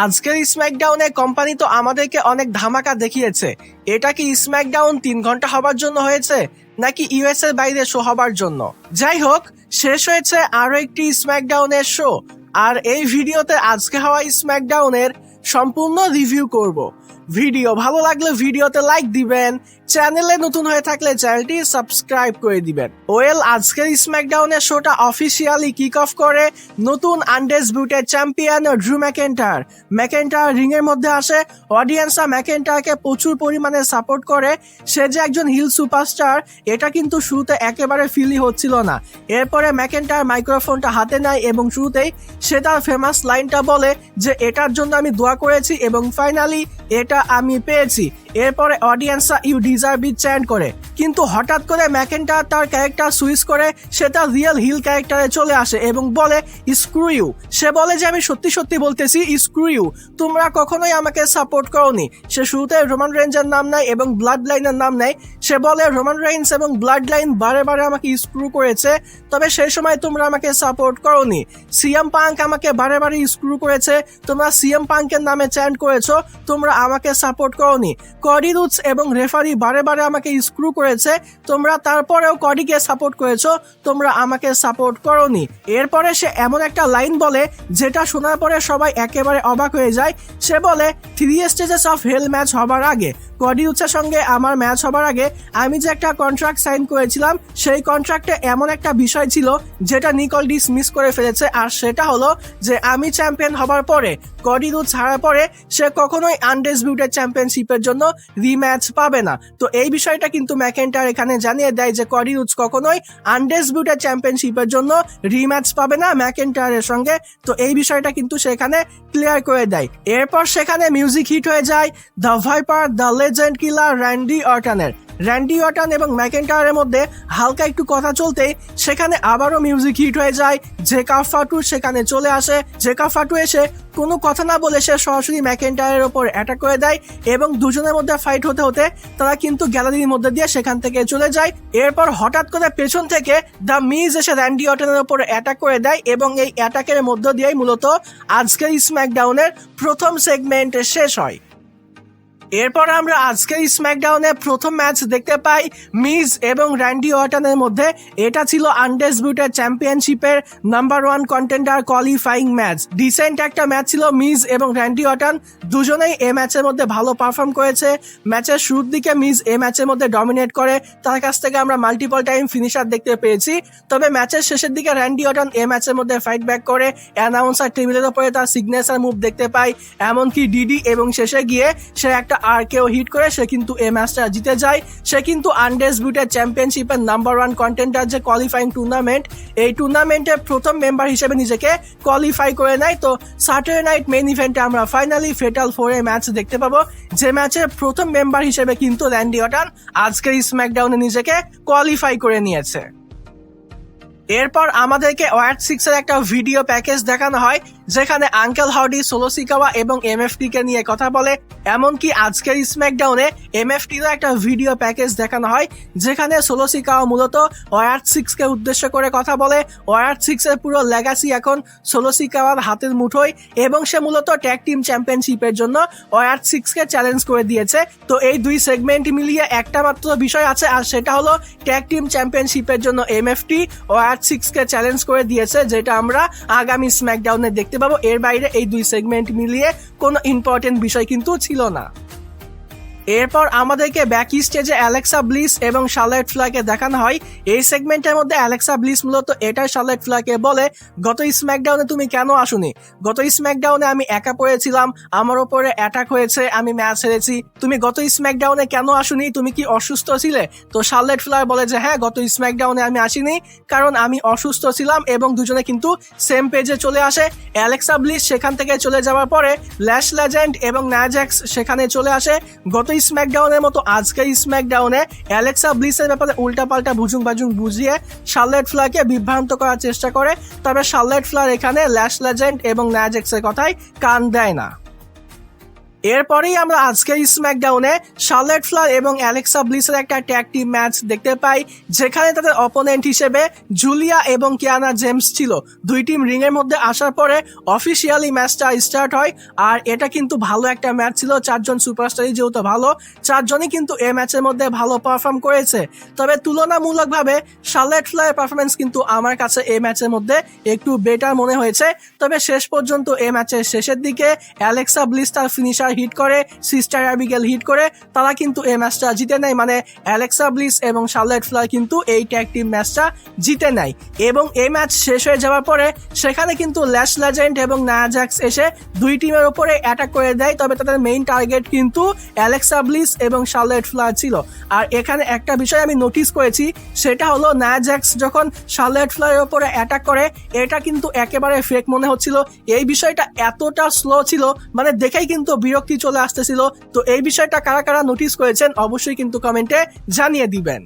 আজকের স্ম্যাকডাউনে কোম্পানি তো আমাদেরকে অনেক ধামাকা দেখিয়েছে। এটা কি স্ম্যাকডাউন 3 ঘন্টা হবার জন্য হয়েছে নাকি ইউএস এর বাইরে শো হবার জন্য? যাই হোক, শেষ হয়েছে আরো একটি স্ম্যাকডাউনের শো, আর এই ভিডিওতে আজকে হওয়া স্ম্যাকডাউনের সম্পূর্ণ রিভিউ করব। ভিডিও ভালো লাগলে ভিডিওতে লাইক দিবেন, চ্যানেলে নতুন হয়ে থাকলে চ্যানেলটি সাবস্ক্রাইব করে দিবেন। আজকের স্ম্যাকডাউনের শোটা অফিসিয়ালি কিক অফ করে নতুন আনডিসপিউটেড চ্যাম্পিয়ন ড্রু ম্যাকেন্টায়ার রিং এর মধ্যে আসে। অডিয়েন্সরা ম্যাকেন্টায়ারকে প্রচুর পরিমাণে সাপোর্ট করে। সে যে একজন হিল সুপারস্টার এটা কিন্তু শুরুতে একেবারে ফিলই হচ্ছিল না। এরপরে ম্যাকেন্টায়ার মাইক্রোফোনটা হাতে নেয় এবং শুরুতেই সে তার ফেমাস লাইনটা বলে যে এটার জন্য আমি দোয়া করেছি এবং ফাইনালি এটা আমি পেয়েছি। এরপরে অডিয়েন্সরা ইউ ডিজার্ভ ইট চ্যান্ট করে, কিন্তু হঠাৎ করে ম্যাকেন্টায়ার তার ক্যারেক্টার সুইচ করে সে তার রিয়েল হিল ক্যারেক্টারে চলে আসে এবং বলে স্ক্রু ইউ। সে বলে যে আমি সত্যি সত্যি বলতেছি স্ক্রু ইউ, তোমরা কখনোই আমাকে সাপোর্ট করোনি। সে শুরুতে রোমান রেঞ্জের নাম নেয় এবং ব্লাড লাইনের নাম নেয়। সে বলে রোমান রেঞ্জ এবং ব্লাড লাইন বারে বারে আমাকে স্ক্রু করেছে, তবে সেই সময় তোমরা আমাকে সাপোর্ট করোনি। সিএম পাঙ্ক আমাকে বারে বারে স্ক্রু করেছে, তোমরা সিএম পাঙ্কের নামে চ্যান্ট করেছো, তোমরা আমাকে সাপোর্ট করোনি। কডি রুডস এবং রেফারি বারে বারে আমাকে স্ক্রু করেছে, তোমরা তারপরেও কডিকে সাপোর্ট করেছো, তোমরা আমাকে সাপোর্ট করোনি। এরপরে সে এমন একটা লাইন বলে যেটা শোনার পরে সবাই একেবারে অবাক হয়ে যায়। সে বলে 3 স্টেজেস অফ হেল ম্যাচ হবার আগে, কডি রুডসের সঙ্গে আমার ম্যাচ হবার আগে আমি যে একটা কন্ট্রাক্ট সাইন করেছিলাম, সেই কন্ট্রাক্টে এমন একটা বিষয় ছিল যেটা নিকল ডিস মিস করে ফেলেছে, আর সেটা হলো যে আমি চ্যাম্পিয়ন হবার পরে কডি রুডস হারার পরে সে কখনোই আনডিসপিউটেড চ্যাম্পিয়নশিপের জন্য রিম্যাচ পাবে না। তো এই বিষয়টা কিন্তু ম্যাকেন্টায়ার এখানে জানিয়ে দেয় যে কডি রুডস কখনোই আনডিসপিউটেড চ্যাম্পিয়নশিপের জন্য রিম্যাচ পাবে না ম্যাকেন্টায়ারের সঙ্গে। তো এই বিষয়টা কিন্তু সেখানে ক্লিয়ার করে দেয়। এরপর সেখানে মিউজিক হিট হয়ে যায় the viper, the legend killer Randy Orton এবং ম্যাকেন্টায়ারের মধ্যে হালকা একটু কথা চলতেই সেখানে আবারও মিউজিক হিট হয়ে যায়। জেকাব ফাটু সেখানে চলে আসে। জেকাব ফাটু এসে কোনো কথা না বলে সে সরাসরি ম্যাকেন্টায়ারের ওপর অ্যাটাক করে দেয় এবং দুজনের মধ্যে ফাইট হতে হতে তারা কিন্তু গ্যালারির মধ্যে দিয়ে সেখান থেকে চলে যায়। এরপর হঠাৎ করে পেছন থেকে দ্য মিজ এসে র্যান্ডি অর্টনের ওপর অ্যাটাক করে দেয় এবং এই অ্যাটাকের মধ্য দিয়েই মূলত আজকের স্ম্যাকডাউনের প্রথম সেগমেন্ট শেষ হয়। এরপর আমরা আজকের স্ম্যাকডাউনে প্রথম ম্যাচ দেখতে পাই মিজ এবং র্যান্ডি অর্টনের মধ্যে। এটা ছিল আনডিসপিউটেড চ্যাম্পিয়নশিপের number 1 contender qualifying match. Decent একটা ম্যাচ ছিল। মিজ এবং র্যান্ডি অর্টন দুজনেই এই ম্যাচের মধ্যে ভালো পারফর্ম করেছে। ম্যাচের শুরুর দিকে মিজ এই ম্যাচের মধ্যে ডমিনেট করে, তার কাছ থেকে আমরা মাল্টিপল টাইম ফিনিশার দেখতে পেয়েছি। তবে ম্যাচের শেষের দিকে র্যান্ডি অর্টন এই ম্যাচের মধ্যে ফাইট ব্যাক করে অ্যানাউন্সার টেবিলের উপরে তার সিগনেচার মুভ দেখতে পাই, এমনকি ডিডি, এবং শেষে গিয়ে সে একটা আর কেউ হিট করে সে কিন্তু এই ম্যাচটা জিতে যায়। সে কিন্তু আনডিসপিউটেড চ্যাম্পিয়নশিপের নাম্বার 1 কন্টেন্ডার যে কোয়ালিফাইং টুর্নামেন্ট, এই টুর্নামেন্টের প্রথম মেম্বার হিসেবে নিজেকে কোয়ালিফাই করে নেয়। তো স্যাটারডে নাইট মেইন ইভেন্টে আমরা ফাইনালি ফেটাল 4 এ ম্যাচ দেখতে পাবো, যে ম্যাচের প্রথম মেম্বার হিসেবে কিন্তু র্যান্ডি অর্টন আজকের স্ম্যাকডাউনে নিজেকে কোয়ালিফাই করে নিয়েছে। এরপর আমাদেরকে ওয়ার্ড 6 এর একটা ভিডিও প্যাকেজ দেখানো হয়, যেখানে আঙ্কেল হাউডি, সোলো সিকাওয়া এবং এমএফটি কে নিয়ে কথা বলে। এমনকি আজকের স্ম্যাকডাউনে এমএফটিরও একটা ভিডিও প্যাকেজ দেখানো হয়, যেখানে সোলো সিকাওয়া মূলত ওয়ার্ড 6 কে উদ্দেশ্য করে কথা বলে। ওয়ার্ড 6 এর পুরো লেগাসি এখন সোলো সিকাওয়ার হাতের মুঠোয় এবং সে মূলত ট্যাগ টিম চ্যাম্পিয়নশিপের জন্য ওয়ার্ড 6 কে চ্যালেঞ্জ করে দিয়েছে। তো এই দুই সেগমেন্ট মিলিয়ে একটা মাত্র বিষয় আছে, আর সেটা হলো ট্যাগ টিম চ্যাম্পিয়নশিপের জন্য এমএফটি ওয়ার্ড 6 কে চ্যালেঞ্জ করে দিয়েছে, যেটা আমরা আগামী স্ম্যাকডাউনে দেখতে পাবো। এর বাইরে এই দুই সেগমেন্ট মিলিয়ে কোনো ইম্পর্টেন্ট বিষয় কিন্তু ছিল না। এরপর আমাদেরকে ব্যাক স্টেজে অ্যালেক্সা ব্লিস এবং শার্লেট ফ্লেয়ারকে দেখানো হয়। এই সেগমেন্টের মধ্যে অ্যালেক্সা ব্লিস মূলত এটাই শার্লেট ফ্লেয়ারকে বলে, গত স্ম্যাকডাউনে তুমি কেন আসোনি? গত স্ম্যাকডাউনে আমি একা পড়েছিলাম, আমার উপরে অ্যাটাক হয়েছে, আমি ম্যাচ হেরেছি, তুমি গত স্ম্যাকডাউনে কেন আসোনি? তুমি কি অসুস্থ ছিলে? তো শার্লেট ফ্লেয়ার বলে যে হ্যাঁ, গত স্ম্যাকডাউনে আমি আসিনি কারণ আমি অসুস্থ ছিলাম, এবং দুজনে কিন্তু সেম পেজে চলে আসে। অ্যালেক্সা ব্লিস সেখান থেকে চলে যাওয়ার পরে ল্যাশ লেজেন্ড এবং ন্যাজাক্স সেখানে চলে আসে। গত স্ম্যাকডাউনের মতো আজকের স্ম্যাকডাউনে অ্যালেক্সা ব্লিসের ব্যাপারে উল্টাপাল্টা ভুজুং বুঝিয়ে শার্লেট ফ্লেয়ারকে বিভ্রান্ত করার চেষ্টা করে, তবে শার্লেট ফ্লেয়ার এখানে ল্যাশ লেজেন্ড এবং ন্যাজাক্সের কথায় কান দেয় না। এরপরেই আমরা আজকের স্ম্যাকডাউনে শার্লেট ফ্লেয়ার এবং অ্যালেক্সা ব্লিসের একটা ট্যাগ টিম ম্যাচ দেখতে পাই, যেখানে তাদের অপোনেন্ট হিসেবে জুলিয়া এবং কিয়ানা জেমস ছিল। দুই টিম রিং এর মধ্যে আসার পরে অফিসিয়ালি ম্যাচটা স্টার্ট হয়, আর এটা কিন্তু ভালো একটা ম্যাচ ছিল। চারজন সুপারস্টারই যেহেতু ভালো, চারজনই কিন্তু এই ম্যাচের মধ্যে ভালো পারফর্ম করেছে। তবে তুলনামূলকভাবে শার্লেট ফ্লেয়ারের পারফরমেন্স কিন্তু আমার কাছে এই ম্যাচের মধ্যে একটু বেটার মনে হয়েছে। তবে শেষ পর্যন্ত এই ম্যাচের শেষের দিকে অ্যালেক্সা ব্লিস তার ফিনিশার হিট করে, সিস্টার অ্যাবিগেল হিট করে তারা কিন্তু এই ম্যাচটা জিতে নেয়। মানে অ্যালেক্সা ব্লিস এবং শার্লেট ফ্লেয়ার কিন্তু এই ট্যাগ টিম ম্যাচটা জিতে নেয়। এবং এই ম্যাচ শেষ হয়ে যাওয়ার পরে সেখানে কিন্তু ল্যাশ লেজেন্ড এবং নায়া জ্যাক্স এসে দুই টিমের উপরে অ্যাটাক করে দেয়। তবে তাদের মেইন টার্গেট কিন্তু অ্যালেক্সা ব্লিস এবং শার্লেট ফ্লেয়ার ছিল। আর এখানে একটা বিষয় আমি নোটিস করেছি, সেটা হলো নায়া জ্যাক্স যখন শার্লেট ফ্লেয়ারের উপরে অ্যাটাক করে, এটা কিন্তু একেবারে ফেক মনে হচ্ছিল। এই বিষয়টা এতটা স্লো ছিল, মানে দেখেই কিন্তু বিরক্তি চলে আসতেছিল। তো এই বিষয়টা কারা কারা নোটিস করেছেন অবশ্যই কিন্তু কমেন্টে জানিয়ে দিবেন।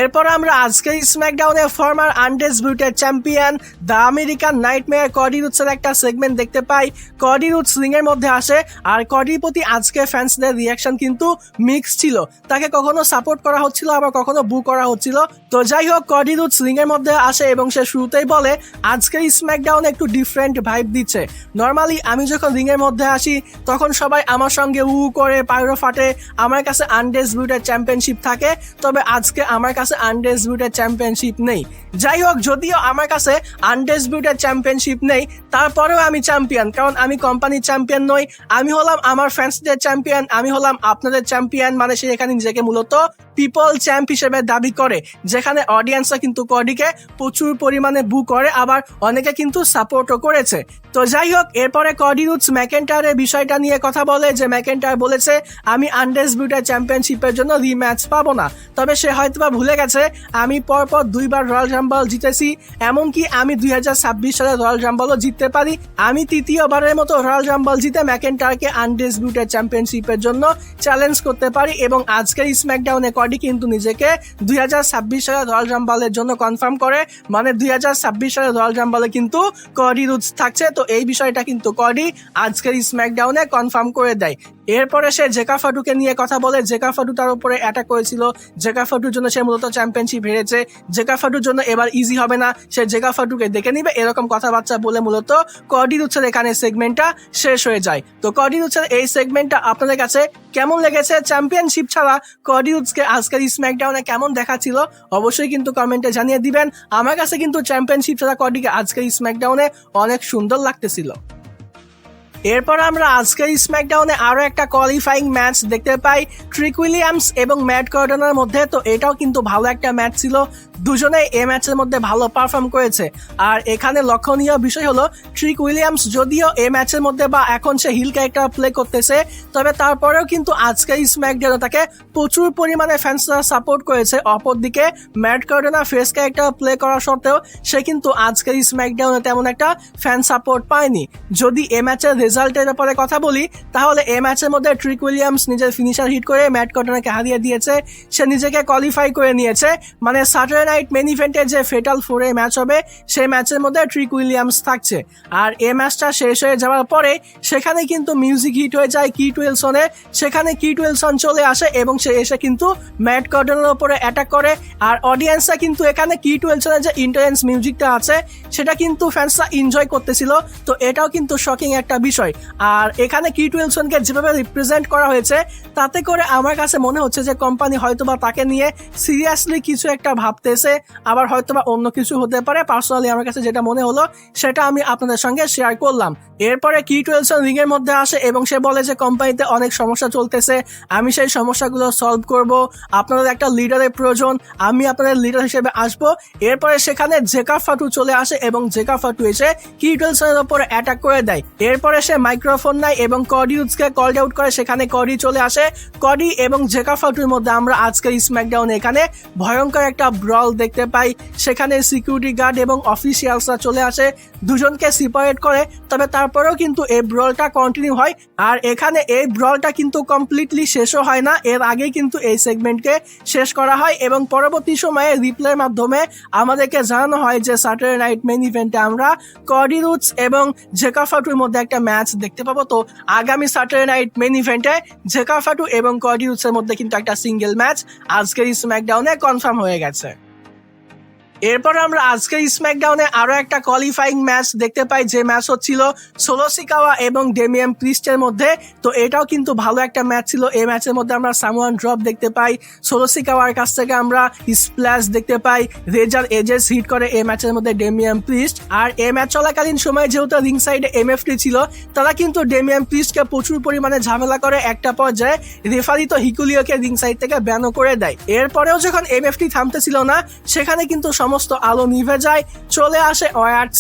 এরপর আমরা আজকের স্ম্যাকডাউনে former undisputed champion the American nightmare Cody রুডসের একটা সেগমেন্ট দেখতে পাই। কডি রুডস রিং এর মধ্যে আসে, আর কডির প্রতি আজকে ফ্যান্সদের রিয়াকশন কিন্তু মিক্স ছিল। তাকে কখনো সাপোর্ট করা হচ্ছিল, আবার কখনো বু করা হচ্ছিল। তো যাই হোক, কডি রুডস রিং এর মধ্যে আসে এবং সে শুরুতেই বলে আজকের স্ম্যাকডাউনে একটু ডিফারেন্ট ভাইব দিচ্ছে। নর্মালি আমি যখন রিং এর মধ্যে আসি তখন সবাই আমার সঙ্গে করে পায়রো ফাটে, আমার কাছে আনডিসপিউটেড চ্যাম্পিয়নশিপ থাকে। তবে আজকে আমার কাছে আনডিসপিউটেড চ্যাম্পিয়নশিপ নেই। যাই হোক, যদিও আমার কাছে আনডিসপিউটেড চ্যাম্পিয়নশিপ নেই, তারপরেও আমি চ্যাম্পিয়ন, কারণ আমি কোম্পানির চ্যাম্পিয়ন নই। আমি হলাম আমার ফ্যান্সদের চ্যাম্পিয়ন, আমি হলাম আপনাদের চ্যাম্পিয়ন। মানে সে এখানে নিজেকে মূলত পিপল চ্যাম্প হিসেবে দাবি করে, যেখানে অডিয়েন্সরা কিন্তু কডিকে প্রচুর পরিমাণে বু করে, আবার অনেকে কিন্তু সাপোর্টও করেছে। তো যাই হোক, এরপরে কডি রুডস ম্যাকেন্টায়ারের বিষয়টা নিয়ে কথা বলে, যে ম্যাকেন্টায়ার বলেছে আমি আনডিসপিউটেড চ্যাম্পিয়নশিপের জন্য রিম্যাচ পাবো না। তবে সে হয়তোবা ভুলে গেছে আমি পরপর 2বার রয়্যাল রাম্বল জিতেছি, এমনকি আমি 2026 সালে রয়্যাল রাম্বলও জিততে পারি। আমি তৃতীয়বারের মতো রয়্যাল রাম্বল জিতে ম্যাকেন্টায়ারকে আনডিসপিউটেড চ্যাম্পিয়নশিপের জন্য চ্যালেঞ্জ করতে পারি। এবং আজকের স্ম্যাকডাউনে কডি কিন্তু নিজেকে 2026 সালে রয়্যাল রাম্বলের জন্য কনফার্ম করে। মানে 2026 সালে রয়্যাল রাম্বলে কিন্তু কডি রুডস থাকছে। তো এই বিষয়টা কিন্তু কডি আজকের স্ম্যাকডাউনে কনফার্ম করে দেয়। এরপরে সে জেকা ফাটুকে নিয়ে কথা বলে। জেকা ফাটু তার উপরে অ্যাটাক করেছিল, জেকা ফাটুর জন্য সে মূলত চ্যাম্পিয়নশিপ হেরেছে। জেকা ফাটুর জন্য এবার ইজি হবে না, সে জেকা ফাটুকে দেখে নিবে, এরকম কথাবার্তা বলে মূলত কডি রুডসের এখানে সেগমেন্টটা শেষ হয়ে যায়। তো কডি রুডসের এই সেগমেন্টটা আপনাদের কাছে কেমন লেগেছে? চ্যাম্পিয়নশিপ ছাড়া কডি রুডসকে আজকের স্ম্যাকডাউনে কেমন দেখাচ্ছিল অবশ্যই কিন্তু কমেন্টে জানিয়ে দিবেন। আমার কাছে কিন্তু চ্যাম্পিয়নশিপ ছাড়া কডিকে আজকের স্ম্যাকডাউনে অনেক সুন্দর লাগতেছিল। এরপর আমরা আজকের স্ম্যাকডাউনে আরো একটা কোয়ালিফাইং ম্যাচ দেখতে পাই ট্রিক উইলিয়ামস এবং ম্যাট কার্ডনের মধ্যে। তো এটাও কিন্তু ভালো একটা ম্যাচ ছিল, দুজনেই এই ম্যাচের মধ্যে ভালো পারফর্ম করেছে। আর এখানে লক্ষণীয় বিষয় হলো ট্রিক উইলিয়ামস যদিও এই ম্যাচের মধ্যে বা এখন সে হিল ক্যারেক্টার প্লে করতেছে, তবে তারপরেও কিন্তু আজকের স্ম্যাকডাউনে তাকে প্রচুর পরিমাণে ফ্যান্সরা সাপোর্ট করেছে। অপরদিকে ম্যাট কার্ডনার ফেস ক্যারেক্টার প্লে করা সত্ত্বেও সে কিন্তু আজকের স্ম্যাকডাউনে তেমন একটা ফ্যান সাপোর্ট পায়নি। যদি এই ম্যাচের রেজাল্টের ব্যাপারে কথা বলি, তাহলে এই ম্যাচের মধ্যে ট্রিক উইলিয়ামস নিজের ফিনিশার হিট করে ম্যাট কার্ডনারকে হারিয়ে দিয়েছে, সে নিজেকে কোয়ালিফাই করে নিয়েছে। মানে স্যাটারডে নাইট মেইন ইভেন্টে যে ফেটাল 4 ম্যাচ হবে সেই ম্যাচের মধ্যে ট্রিক উইলিয়ামস থাকছে। আর এই ম্যাচটা শেষ হয়ে যাওয়ার পরে সেখানে কিন্তু মিউজিক হিট হয়ে যায় কিট উইলসনের, সেখানে কিট উইলসন চলে আসে এবং সে এসে কিন্তু ম্যাট কার্ডনের উপরে অ্যাটাক করে। আর অডিয়েন্সরা কিন্তু এখানে কিট উইলসনের যে ইন্টেন্স মিউজিকটা আছে সেটা কিন্তু ফ্যান্সরা এনজয় করতেছিল। তো এটাও কিন্তু শকিং একটা বিষয়। আর এখানে কিট উইলসনকে যেভাবে রিপ্রেজেন্ট করা হয়েছে তাতে করে আমার কাছে মনে হচ্ছে যে কোম্পানি হয়তোবা তাকে নিয়ে সিরিয়াসলি কিছু একটা ভাবতেছে, আবার হয়তোবা অন্য কিছু হতে পারে। পার্সোনালি আমার কাছে যেটা মনে হলো সেটা আমি আপনাদের সঙ্গে শেয়ার করলাম। এরপরে কিট উইলসন রিং এর মধ্যে আসে এবং সে বলে যে কোম্পানিতে অনেক সমস্যা চলতেছে, আমি সেই সমস্যাগুলো সলভ করব, আপনাদের একটা লিডারের প্রয়োজন, আমি আপনাদের লিডার হিসেবে আসব। এরপরে সেখানে জেকা ফাটু চলে আসে এবং জেকা ফাটু এসে কিট উইলসনের উপরে অ্যাটাক করে দেয়। এরপরে সে মাইক্রোফোন নেয় এবং কডি রুডসকে কল আউট করে, সেখানে কডি চলে আসে। কডি এবং জেকা ফাটুর মধ্যে আমরা আজকের স্ম্যাকডাউনে এখানে ভয়ঙ্কর একটা ব্রল ব্রল দেখতে পাই। সেখানে সিকিউরিটি গার্ড এবং অফিসিয়ালসরা চলে আসে, দুজনকে সেপারেট করে, তবে তারপরেও কিন্তু এই ব্রলটা কন্টিনিউ হয়। আর এখানে এই ব্রলটা কিন্তু কমপ্লিটলি শেষও হয় না, এর আগে কিন্তু এই সেগমেন্টকে শেষ করা হয় এবং পরবর্তী সময়ে রিপ্লের মাধ্যমে আমাদেরকে জানানো হয় যে স্যাটারডে নাইট মেইন ইভেন্টে আমরা কডি রুডস এবং জেকা ফাটুর মধ্যে একটা ম্যাচ দেখতে পাবো। তো আগামী স্যাটারডে নাইট মেইন ইভেন্টে জেকা ফাটু এবং কডি রুডসের মধ্যে কিন্তু একটা সিঙ্গেল ম্যাচ আজকের স্ম্যাকডাউনে কনফার্ম হয়ে গেছে। এরপর আমরা আজকের স্ম্যাকডাউনে আরো একটা কোয়ালিফাইং ম্যাচ দেখতে পাই, যে ম্যাচ হচ্ছিল সোলো সিকাওয়া এবং ডেমিয়ান প্রিস্টের মধ্যে। তো এটাও কিন্তু ভালো একটা ম্যাচ ছিল। এই ম্যাচের মধ্যে আমরা সামওয়ান ড্রপ দেখতে পাই, সোলো সিকাওয়ার কাছ থেকে আমরা স্প্ল্যাশ দেখতে পাই, রেজার এজেস হিট করে এই ম্যাচের মধ্যে ডেমিয়ান প্রিস্ট। আর এই ম্যাচ চলাকালীন সময়ে যেহেতু রিং সাইডে এমএফটি ছিল, তারা কিন্তু ডেমিয়ান প্রিস্টকে প্রচুর পরিমাণে ঝামেলা করে, একটা পর্যায়ে রেফারি তো হিকুলিওকে রিং সাইড থেকে ব্যানও করে দেয়। এরপরেও যখন এমএফটি থামতেছিল না, সেখানে কিন্তু সমস্ত আলো নিভে যায়, চলে আসে ওয়ার্ড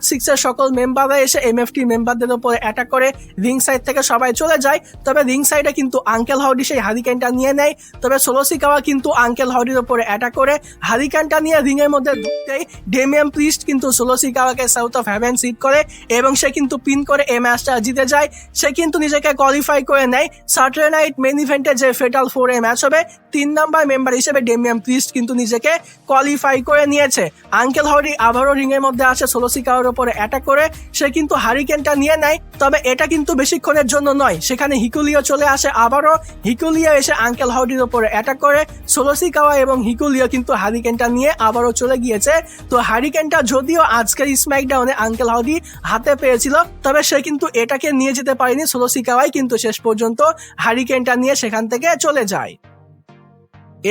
6 এর সকল মেম্বাররা এসে এমএফটি মেম্বারদের উপরে অ্যাটাক করে, রিং সাইড থেকে সবাই চলে যায়। তবে রিং সাইডে কিন্তু আঙ্কেল হাউডি সেই হারিকেনটা নিয়ে নেয়, তবে সোলো সিকাওয়া কিন্তু আঙ্কেল হাউডির উপরে অ্যাটাক করে হারিকেনটা নিয়ে রিং এর মধ্যে ঢুকতেই ডেমিয়ান প্রিস্ট কিন্তু সোলো সিকাওয়াকে সাউথ অফ হেভেন হিট করে এবং সে কিন্তু পিন করে এই ম্যাচটা জিতে যায়। সে কিন্তু নিজেকে কোয়ালিফাই করে নেয় স্যাটারডে নাইট মেইন ইভেন্টে যে ফেটাল 4 এ ম্যাচ হবে। 3 নাম্বার মেম্বার হিসেবে ডেমিয়ান প্রিস্ট কিন্তু নিজেকে কোয়ালিফাই করে নিয়েছে। আঙ্কেল হাউডি আবারও রিং এর মধ্যে আসে, সোলো সিকাওয়ার উপরে অ্যাটাক করে সে কিন্তু হারিকেনটা নিয়ে নেয়, তবে এটা কিন্তু বেশিক্ষণের জন্য নয়। সেখানে হিকুলিও চলে আসে, আবারও হিকুলিও এসে আঙ্কেল হাউডির উপরে অ্যাটাক করে, সোলো সিকাওয়া এবং হিকুলিও কিন্তু হারিকেনটা নিয়ে আবারও চলে গিয়েছে। তো হারিকেনটা যদিও আজকের স্ম্যাকডাউনে আঙ্কেল হাউডি হাতে পেয়েছিল, তবে সে কিন্তু এটাকে নিয়ে যেতে পারেনি। সোলো সিকাওয়াই কিন্তু শেষ পর্যন্ত হারিকেনটা নিয়ে সেখান থেকে চলে যায়।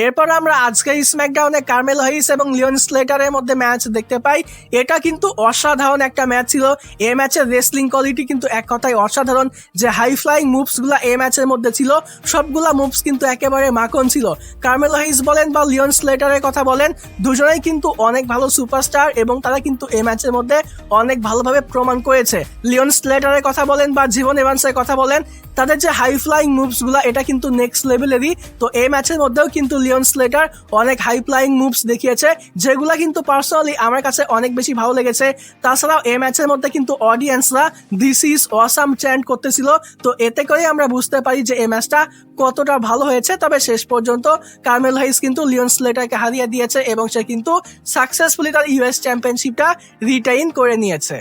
এরপর আমরা আজকের স্ম্যাকডাউনে কার্মেল হাইস এবং লিওন স্লেটারের মধ্যে ম্যাচ দেখতে পাই। এটা কিন্তু অসাধারণ একটা ম্যাচ ছিল। এই ম্যাচের রেসলিং কোয়ালিটি কিন্তু এক কথায় অসাধারণ। যে হাই ফ্লাইং মুভস গুলা এই ম্যাচের মধ্যে ছিল, সবগুলা মুভস কিন্তু একেবারে মাখন ছিল। কার্মেল হাইস বলেন বা লিওন স্লেটারের কথা বলেন, দুজনেই কিন্তু অনেক ভালো সুপারস্টার এবং তারা কিন্তু এই ম্যাচের মধ্যে অনেক ভালোভাবে প্রমাণ করেছে। লিওন স্লেটারের কথা বলেন বা জীবন এভান্সের কথা বলেন, তাদের যে হাই ফ্লাইং মুভস গুলা এটা কিন্তু নেক্সট লেভেলেরই। তো এই ম্যাচের মধ্যেও কিন্তু লিওন স্লেটার অনেক হাই ফ্লাইং মুভস দেখিয়েছে, যেগুলা কিন্তু পার্সোনালি আমার কাছে অনেক বেশি ভালো লেগেছে। তাছাড়াও এই ম্যাচের মধ্যে কিন্তু অডিয়েন্সরা দিস ইজ অসাম চ্যান্ট করতেছিল। তো এতে করে আমরা বুঝতে পারি যে এই ম্যাচটা কতটা ভালো হয়েছে। তবে শেষ পর্যন্ত কার্মেল হাইস কিন্তু লিওন স্লেটারকে হারিয়ে দিয়েছে এবং সে কিন্তু সাকসেসফুলি তার ইউএস চ্যাম্পিয়নশিপটা রিটেইন করে নিয়েছে।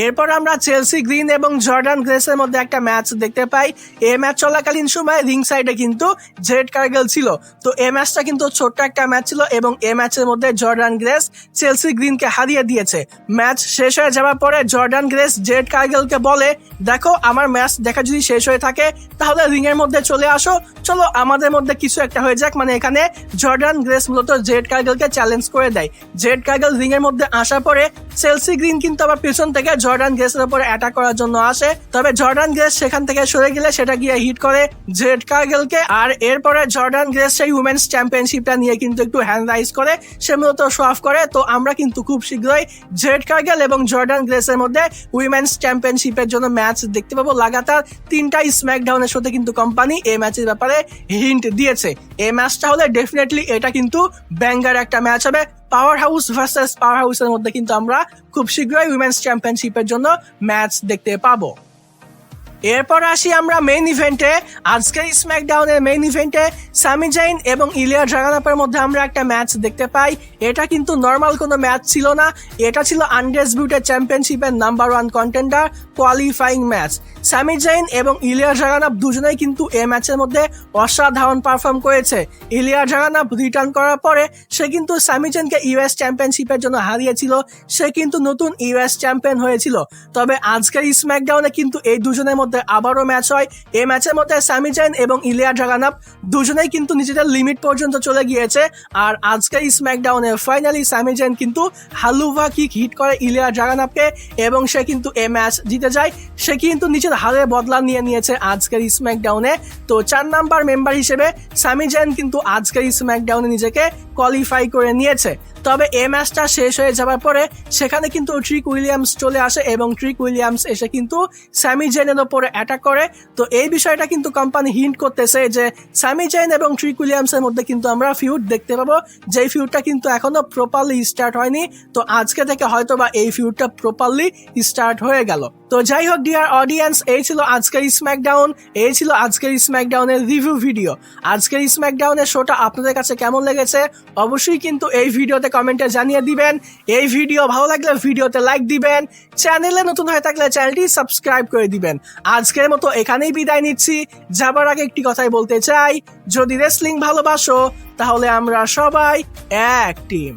এরপর আমরা চেলসি গ্রিন এবং জর্ডান গ্রেসের মধ্যে একটা ম্যাচ দেখতে পাই। এই ম্যাচ চলাকালীন সময় রিং সাইডে কিন্তু জেড কার্গেল ছিল। তো এই ম্যাচটা কিন্তু ছোট্ট একটা ম্যাচ ছিল এবং এই ম্যাচের মধ্যে জর্ডান গ্রেস চেলসি গ্রিনকে হারিয়ে দিয়েছে। ম্যাচ শেষ হয়ে যাওয়ার পরে জর্ডান গ্রেস জেড কার্গেলকে বলে, দেখো আমার ম্যাচ দেখা যদি শেষ হয়ে থাকে তাহলে রিং এর মধ্যে চলে আসো, চলো আমাদের মধ্যে কিছু একটা হয়ে যাক। মানে এখানে জর্ডান গ্রেস মূলত জেড কার্গেলকে চ্যালেঞ্জ করে দেয়। জেড কার্গেল রিং এর মধ্যে আসার পরে চেলসি গ্রিন কিন্তু আবার পেছন থেকে জর্ডান গ্রেসের উপরে অ্যাটাক করার জন্য আসে, তবে জর্ডান গ্রেস সেখান থেকে সরে গেলে সেটা গিয়ে হিট করে জেড কার্গেলকে। আর এরপরে জর্ডান গ্রেস সেই উইমেন্স চ্যাম্পিয়নশিপটা নিয়ে কিন্তু একটু হ্যান্ড রাইজ করে, সে মূলত শো অফ করে। তো আমরা কিন্তু খুব শীঘ্রই জেড কার্গেল এবং জর্ডান গ্রেসের মধ্যে উইমেন্স চ্যাম্পিয়নশিপের জন্য ম্যাচ দেখতে পাবো। লাগাতার 3টা স্ম্যাকডাউনের শোতে কিন্তু কোম্পানি এই ম্যাচের ব্যাপারে হিন্ট দিয়েছে। এই ম্যাচটা হলে ডেফিনেটলি এটা কিন্তু ব্যাঙ্গার একটা ম্যাচ হবে। পাওয়ার হাউস ভার্সেস পাওয়ার হাউসের মধ্যে কিন্তু আমরা খুব শীঘ্রই উইমেন্স চ্যাম্পিয়নশিপের জন্য ম্যাচ দেখতে পাবো। এরপর আসি আমরা মেইন ইভেন্টে। আজকের স্ম্যাকডাউনের মেইন ইভেন্টে সামি জাইন এবং ইলিয়া ড্রাগনপের মধ্যে আমরা একটা ম্যাচ দেখতে পাই। এটা কিন্তু নর্মাল কোনো ম্যাচ ছিল না, এটা ছিল আনডিসপিউটেড চ্যাম্পিয়নশিপের number 1 contender qualifying match. Sami Zayn এবং ইলিয়া ড্রাগনপ দুজনেই কিন্তু এই ম্যাচের মধ্যে অসাধারণ পারফর্ম করেছে। ইলিয়া ড্রাগনপ রিটার্ন করার পরে সে কিন্তু সামি জাইনকে ইউএস চ্যাম্পিয়নশিপের জন্য হারিয়েছিল, সে কিন্তু নতুন ইউএস চ্যাম্পিয়ন হয়েছিল। তবে আজকের স্ম্যাকডাউনে কিন্তু এই দুজনের মধ্যে আবারও ম্যাচ হয়। এই ম্যাচের মধ্যে সামি জাইন এবং ইলিয়া ড্রাগনপ দুজনেই কিন্তু নিজেদের লিমিট পর্যন্ত চলে গিয়েছে। আর আজকের স্ম্যাকডাউনে ফাইনালি সামি জাইন কিন্তু হালুভা কিক হিট করে ইলিয়া ড্রাগনপকে এবং সে কিন্তু এই ম্যাচ জিতে যায়। সে কিন্তু নিজের হারের বদলা নিয়ে নিয়েছে আজকের স্ম্যাকডাউনে। তো 4 নাম্বার মেম্বার হিসেবে সামি জাইন কিন্তু আজকের স্ম্যাকডাউনে নিজেকে কোয়ালিফাই করে নিয়েছে। তবে এই ম্যাচটা শেষ হয়ে যাওয়ার পরে সেখানে কিন্তু ট্রিক উইলিয়ামস চলে আসে এবং ট্রিক উইলিয়ামস এসে কিন্তু স্যামি জেনের উপরে অ্যাটাক করে। তো এই বিষয়টা কিন্তু কোম্পানি হিন্ট করতেছে যে স্যামি জেন এবং ট্রিক উইলিয়ামসের মধ্যে কিন্তু আমরা ফিউড দেখতে পাবো, যেই ফিউডটা কিন্তু এখনো প্রপারলি স্টার্ট হয়নি। তো আজকে থেকে হয়তো বা এই ফিউডটা প্রপারলি স্টার্ট হয়ে গেল। তো যাই হোক ডিয়ার অডিয়েন্স, এই ছিল আজকের স্ম্যাকডাউন, এই ছিল আজকের স্ম্যাকডাউনের রিভিউ ভিডিও। আজকের স্ম্যাকডাউনের শোটা আপনাদের কাছে কেমন লেগেছে অবশ্যই কিন্তু এই ভিডিওতে কমেন্টে জানিয়ে দিবেন। এই ভিডিও ভালো লাগলে ভিডিওতে লাইক দিবেন, চ্যানেলে নতুন হয়ে থাকলে চ্যানেলটি সাবস্ক্রাইব করে দিবেন। আজকের মতো এখানেই বিদায় নিচ্ছি। যাবার আগে একটি কথাই বলতে চাই, যদি রেসলিং ভালোবাসো তাহলে আমরা সবাই এক টিম।